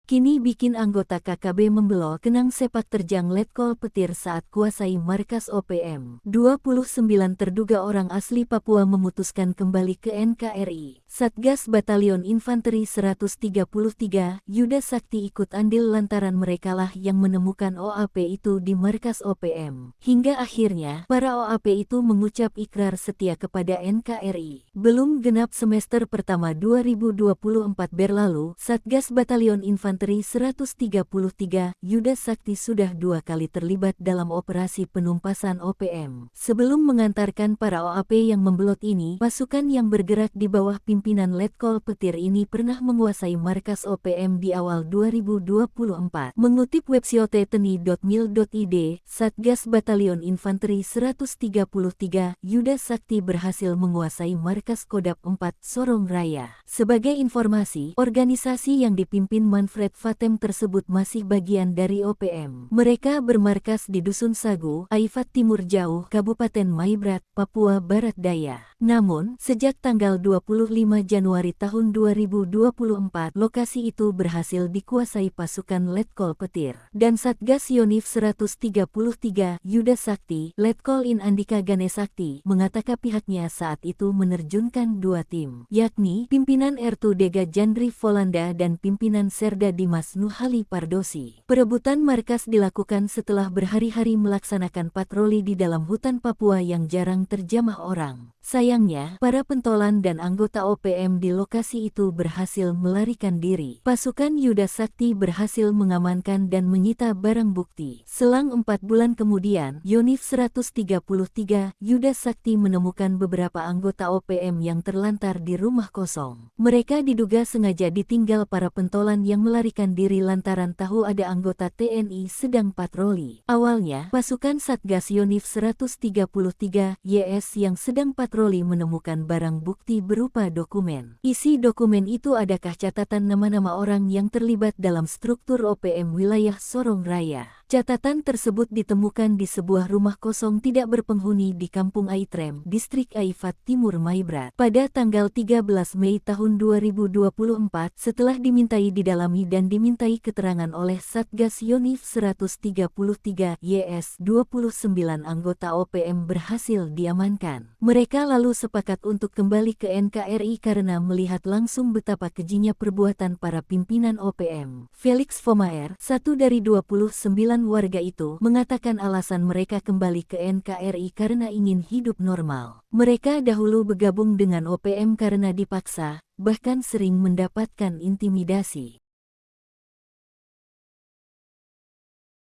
kini bikin anggota KKB membelot kenang sepak terjang Letkol Petir saat kuasai markas OPM. 29 terduga orang asli Papua memutuskan kembali ke NKRI. Satgas Batalion Infanteri 133 Yuda Sakti ikut andil lantaran merekalah yang menemukan OAP itu di markas OPM. Hingga akhirnya, para OAP itu mengucap ikrar setia kepada NKRI. Belum genap semester pertama 2024 berlalu, Satgas Batalion Infanteri 133 Yuda Sakti sudah 2 kali terlibat dalam operasi penumpasan OPM. Sebelum mengantarkan para OAP yang membelot ini, pasukan yang bergerak di bawah pimpinan Letkol Petir ini pernah menguasai markas OPM di awal 2024. Mengutip website teni.mil.id, Satgas Batalion Infanteri 133 Yuda Sakti berhasil menguasai markas Kodap 4 Sorong Raya. Sebagai informasi, organisasi yang dipimpin Manfred Fatem tersebut masih bagian dari OPM. Mereka bermarkas di Dusun Sagu, Aifat Timur Jauh, Kabupaten Maibrat, Papua Barat Daya. Namun, sejak tanggal 25 Januari tahun 2024, lokasi itu berhasil dikuasai pasukan Letkol Petir. Dan Satgas Yonif 133 Yuda Sakti, Letkol In Andika Ganesakti, mengatakan pihaknya saat itu menerjunkan 2 tim, yakni pimpinan R2 Dega Jandri Volanda dan pimpinan Serda Dimas Nuhali Pardosi. Perebutan markas dilakukan setelah berhari-hari melaksanakan patroli di dalam hutan Papua yang jarang terjamah orang. Sayangnya, para pentolan dan anggota OPM di lokasi itu berhasil melarikan diri. Pasukan Yuda Sakti berhasil mengamankan dan menyita barang bukti. Selang 4 bulan kemudian, Yonif 133 Yuda Sakti menemukan beberapa anggota OPM yang terlantar di rumah kosong. Mereka diduga sengaja ditinggal para pentolan yang melarikan diri lantaran tahu ada anggota TNI sedang patroli. Awalnya, pasukan Satgas Yonif 133 YS yang sedang patroli menemukan barang bukti berupa dokumen. Isi dokumen itu adakah catatan nama-nama orang yang terlibat dalam struktur OPM wilayah Sorong Raya. Catatan tersebut ditemukan di sebuah rumah kosong tidak berpenghuni di Kampung Aitrem, Distrik Aifat Timur Maibrat. Pada tanggal 13 Mei tahun 2024, setelah dimintai didalami dan dimintai keterangan oleh Satgas Yonif 133 YS, 29 anggota OPM berhasil diamankan. Mereka lalu sepakat untuk kembali ke NKRI karena melihat langsung betapa kejinya perbuatan para pimpinan OPM. Felix Fomaer, satu dari 29 warga itu, mengatakan alasan mereka kembali ke NKRI karena ingin hidup normal. Mereka dahulu bergabung dengan OPM karena dipaksa, bahkan sering mendapatkan intimidasi.